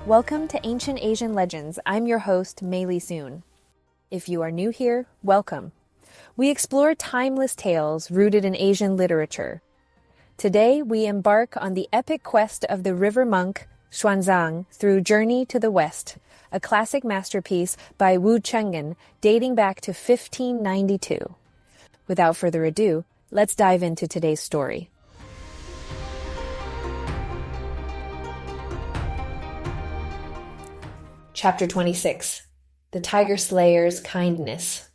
Welcome to Ancient Asian Legends. I'm your host, Mei Li Soon. If you are new here, welcome. We explore timeless tales rooted in Asian literature. Today, we embark on the epic quest of the river monk, Xuanzang, through Journey to the West, a classic masterpiece by Wu Chenggen dating back to 1592. Without further ado, let's dive into today's story. Chapter 26. The Tiger Slayer's Kindness.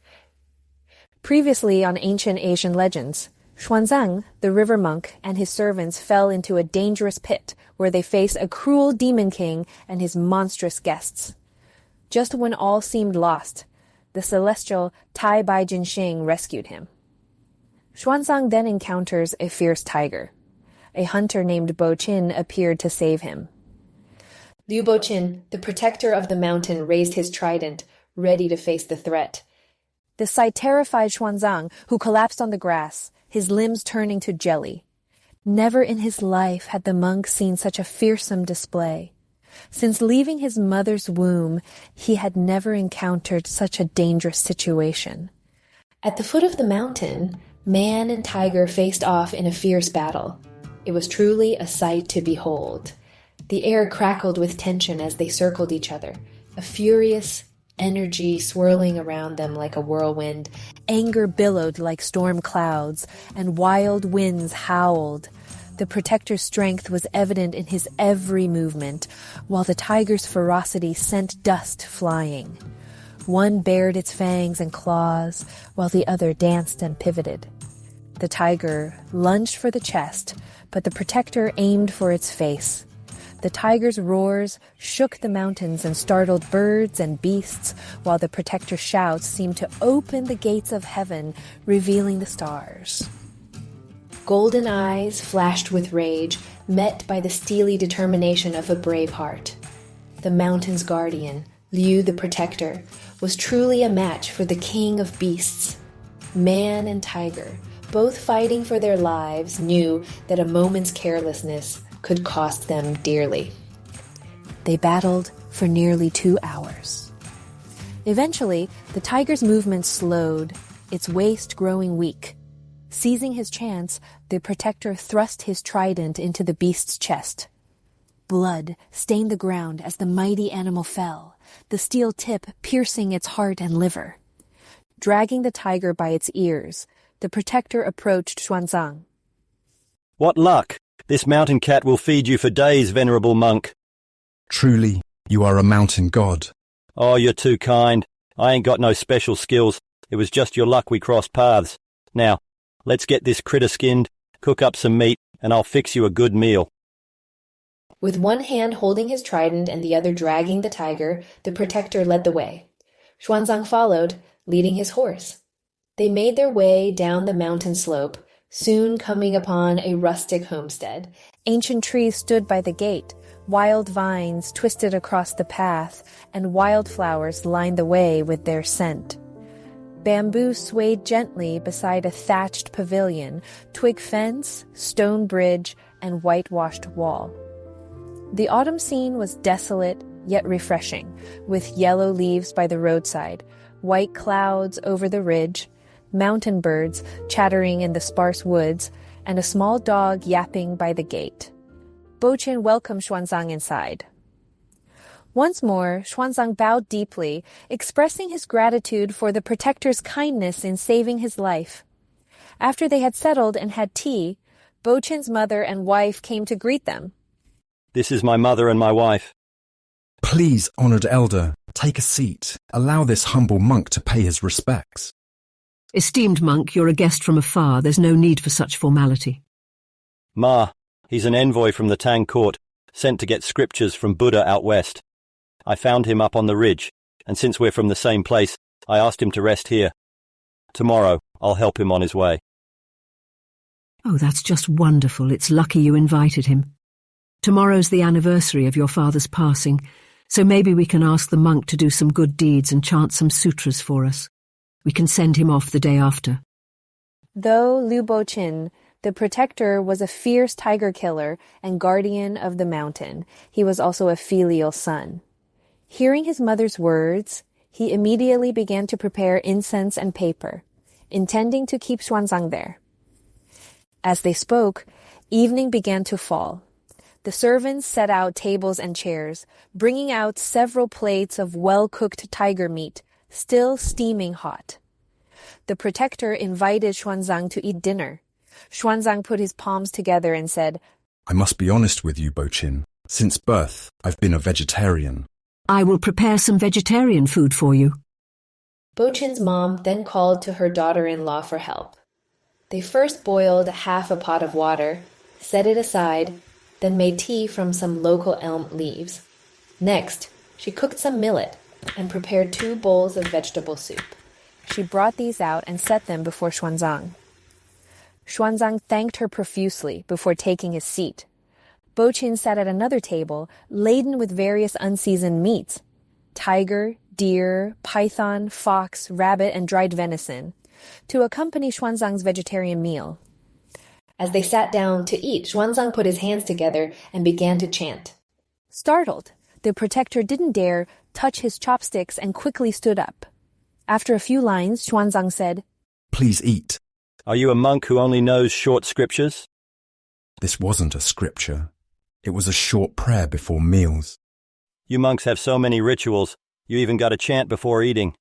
Previously on Ancient Asian Legends, Xuanzang, the river monk, and his servants fell into a dangerous pit where they faced a cruel demon king and his monstrous guests. Just when all seemed lost, the celestial Tai Bai Jinxing rescued him. Xuanzang then encounters a fierce tiger. A hunter named Bo Qin appeared to save him. Liu Boqin, the protector of the mountain, raised his trident, ready to face the threat. The sight terrified Xuanzang, who collapsed on the grass, his limbs turning to jelly. Never in his life had the monk seen such a fearsome display. Since leaving his mother's womb, he had never encountered such a dangerous situation. At the foot of the mountain, man and tiger faced off in a fierce battle. It was truly a sight to behold. The air crackled with tension as they circled each other, a furious energy swirling around them like a whirlwind. Anger billowed like storm clouds, and wild winds howled. The protector's strength was evident in his every movement, while the tiger's ferocity sent dust flying. One bared its fangs and claws, while the other danced and pivoted. The tiger lunged for the chest, but the protector aimed for its face. The tiger's roars shook the mountains and startled birds and beasts, while the protector's shouts seemed to open the gates of heaven, revealing the stars. Golden eyes flashed with rage, met by the steely determination of a brave heart. The mountain's guardian, Liu the protector, was truly a match for the king of beasts. Man and tiger, both fighting for their lives, knew that a moment's carelessness could cost them dearly. They battled for nearly 2 hours. Eventually, the tiger's movement slowed, its waist growing weak. Seizing his chance, the protector thrust his trident into the beast's chest. Blood stained the ground as the mighty animal fell, the steel tip piercing its heart and liver. Dragging the tiger by its ears, the protector approached Xuanzang. "What luck! This mountain cat will feed you for days, venerable monk." "Truly, you are a mountain god." "Oh, you're too kind. I ain't got no special skills. It was just your luck we crossed paths. Now, let's get this critter skinned, cook up some meat, and I'll fix you a good meal." With one hand holding his trident and the other dragging the tiger, the protector led the way. Xuanzang followed, leading his horse. They made their way down the mountain slope, soon coming upon a rustic homestead. Ancient trees stood by the gate, wild vines twisted across the path, and wildflowers lined the way with their scent. Bamboo swayed gently beside a thatched pavilion, twig fence, stone bridge, and whitewashed wall. The autumn scene was desolate yet refreshing, with yellow leaves by the roadside, white clouds over the ridge, mountain birds chattering in the sparse woods, and a small dog yapping by the gate. Bo Qin welcomed Xuanzang inside. Once more, Xuanzang bowed deeply, expressing his gratitude for the protector's kindness in saving his life. After they had settled and had tea, Bo Qin's mother and wife came to greet them. "This is my mother and my wife." "Please, honored elder, take a seat. Allow this humble monk to pay his respects." "Esteemed monk, you're a guest from afar. There's no need for such formality." "Ma, he's an envoy from the Tang court, sent to get scriptures from Buddha out west. I found him up on the ridge, and since we're from the same place, I asked him to rest here. Tomorrow, I'll help him on his way." "Oh, that's just wonderful. It's lucky you invited him. Tomorrow's the anniversary of your father's passing, so maybe we can ask the monk to do some good deeds and chant some sutras for us. We can send him off the day after." Though Liu Boqin The protector was a fierce tiger killer and guardian of the mountain. He was also a filial son. Hearing his mother's words, he immediately began to prepare incense and paper, intending to keep Xuanzang there. As they spoke, evening began to fall. The servants set out tables and chairs, bringing out several plates of well-cooked tiger meat, still steaming hot. The protector invited Xuanzang to eat dinner. Xuanzang put his palms together and said, I must be honest with you, Bochin. Since birth, I've been a vegetarian. I will prepare some vegetarian food for you. Bochin's mom then called to her daughter-in-law for help. They first boiled half a pot of water, set it aside, then made tea from some local elm leaves. Next, she cooked some millet and prepared 2 bowls of vegetable soup. She brought these out and set them before Xuanzang. Xuanzang thanked her profusely before taking his seat. Bochin sat at another table, laden with various unseasoned meats: tiger, deer, python, fox, rabbit, and dried venison, to accompany Xuanzang's vegetarian meal. As they sat down to eat, Xuanzang put his hands together and began to chant. Startled, the protector didn't dare touch his chopsticks and quickly stood up. After a few lines, Xuanzang said, Please eat. Are you a monk who only knows short scriptures? This wasn't a scripture. It was a short prayer before meals. You monks have so many rituals. You even got a chant before eating.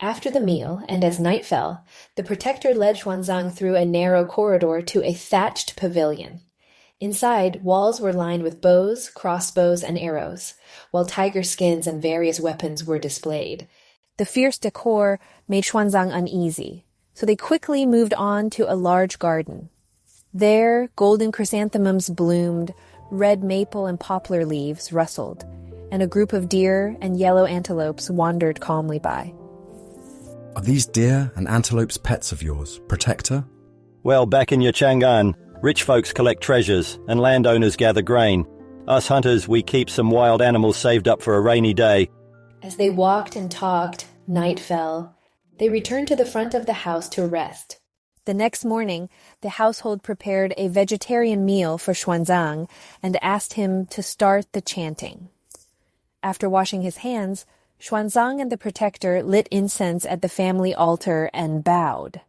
After the meal, and as night fell, the protector led Xuanzang through a narrow corridor to a thatched pavilion. Inside, walls were lined with bows, crossbows, and arrows, while tiger skins and various weapons were displayed. The fierce decor made Xuanzang uneasy, so they quickly moved on to a large garden. There, golden chrysanthemums bloomed, red maple and poplar leaves rustled, and a group of deer and yellow antelopes wandered calmly by. Are these deer and antelopes pets of yours, Protector? Well, back in your Chang'an, rich folks collect treasures and landowners gather grain. Us hunters, we keep some wild animals saved up for a rainy day. As they walked and talked, night fell. They returned to the front of the house to rest. The next morning, the household prepared a vegetarian meal for Xuanzang and asked him to start the chanting. After washing his hands, Xuanzang and the protector lit incense at the family altar and bowed.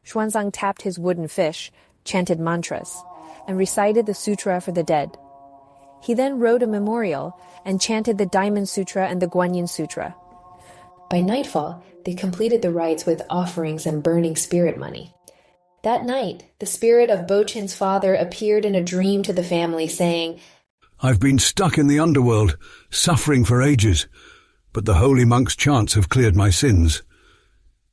Xuanzang tapped his wooden fish, chanted mantras, and recited the sutra for the dead. He then wrote a memorial and chanted the Diamond Sutra and the Guanyin Sutra. By nightfall, they completed the rites with offerings and burning spirit money. That night, the spirit of Bochin's father appeared in a dream to the family, saying, I've been stuck in the underworld, suffering for ages, but the holy monk's chants have cleared my sins.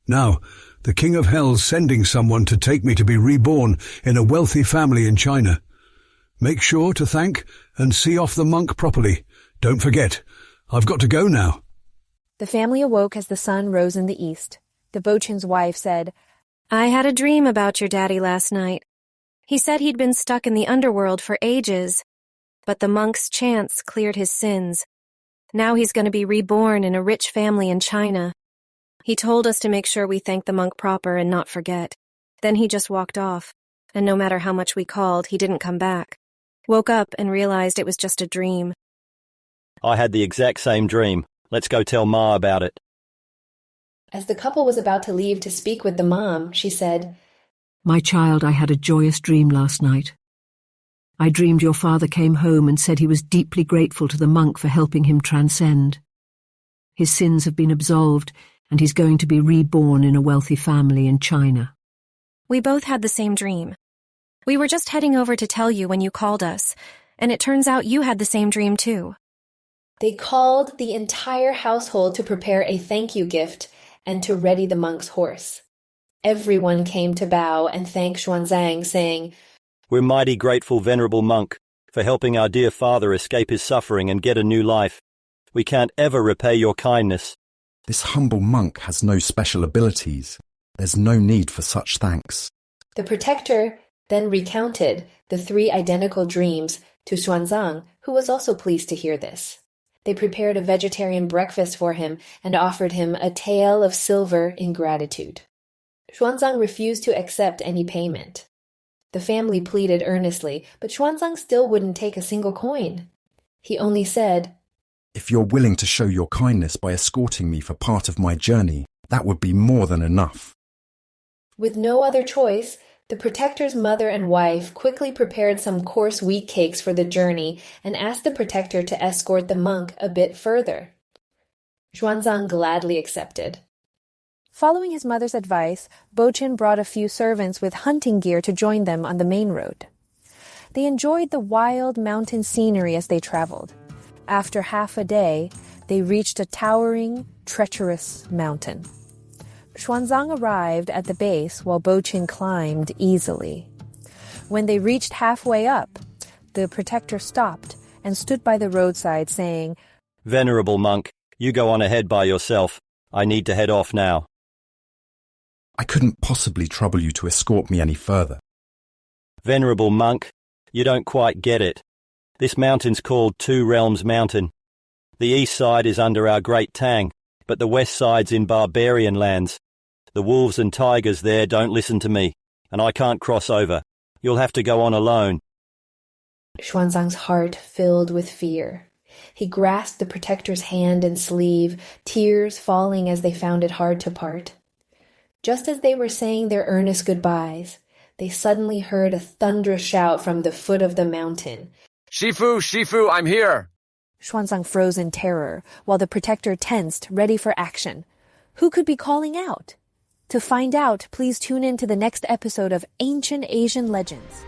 Now, the King of Hell's sending someone to take me to be reborn in a wealthy family in China. Make sure to thank and see off the monk properly. Don't forget, I've got to go now. The family awoke as the sun rose in the east. The Bochin's wife said, I had a dream about your daddy last night. He said he'd been stuck in the underworld for ages, but the monk's chants cleared his sins. Now he's going to be reborn in a rich family in China. He told us to make sure we thank the monk proper and not forget. Then he just walked off, and no matter how much we called, he didn't come back. Woke up and realized it was just a dream. I had the exact same dream. Let's go tell Ma about it. As the couple was about to leave to speak with the mom, she said, My child, I had a joyous dream last night. I dreamed your father came home and said he was deeply grateful to the monk for helping him transcend. His sins have been absolved, and he's going to be reborn in a wealthy family in China. We both had the same dream. We were just heading over to tell you when you called us, and it turns out you had the same dream too. They called the entire household to prepare a thank you gift and to ready the monk's horse. Everyone came to bow and thank Xuanzang, saying, We're mighty grateful, venerable monk, for helping our dear father escape his suffering and get a new life. We can't ever repay your kindness. This humble monk has no special abilities. There's no need for such thanks. The protector then recounted the 3 identical dreams to Xuanzang, who was also pleased to hear this. They prepared a vegetarian breakfast for him and offered him a tael of silver in gratitude. Xuanzang refused to accept any payment. The family pleaded earnestly, but Xuanzang still wouldn't take a single coin. He only said, If you're willing to show your kindness by escorting me for part of my journey, that would be more than enough. With no other choice, the protector's mother and wife quickly prepared some coarse wheat cakes for the journey and asked the protector to escort the monk a bit further. Xuanzang gladly accepted. Following his mother's advice, Bochin brought a few servants with hunting gear to join them on the main road. They enjoyed the wild mountain scenery as they traveled. After half a day, they reached a towering, treacherous mountain. Xuanzang arrived at the base while Bochin climbed easily. When they reached halfway up, the protector stopped and stood by the roadside saying, Venerable monk, you go on ahead by yourself. I need to head off now. I couldn't possibly trouble you to escort me any further. Venerable monk, you don't quite get it. This mountain's called Two Realms Mountain. The east side is under our great Tang, but the west side's in barbarian lands. The wolves and tigers there don't listen to me, and I can't cross over. You'll have to go on alone. Xuanzang's heart filled with fear. He grasped the protector's hand and sleeve, tears falling as they found it hard to part. Just as they were saying their earnest goodbyes, they suddenly heard a thunderous shout from the foot of the mountain. Shifu, Shifu, I'm here! Xuanzang froze in terror, while the protector tensed, ready for action. Who could be calling out? To find out, please tune in to the next episode of Ancient Asian Legends.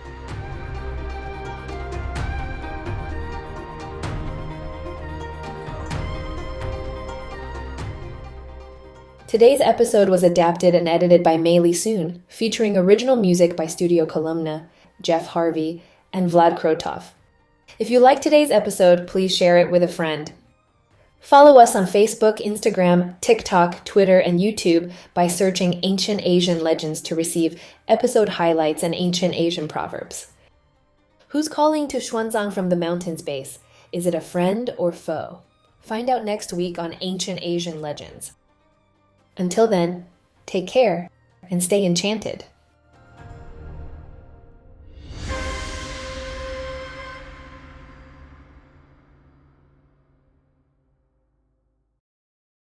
Today's episode was adapted and edited by Mei Li Soon, featuring original music by Studio Columna, Jeff Harvey, and Vlad Krotov. If you liked today's episode, please share it with a friend. Follow us on Facebook, Instagram, TikTok, Twitter, and YouTube by searching Ancient Asian Legends to receive episode highlights and ancient Asian proverbs. Who's calling to Xuanzang from the mountain's base? Is it a friend or foe? Find out next week on Ancient Asian Legends. Until then, take care and stay enchanted.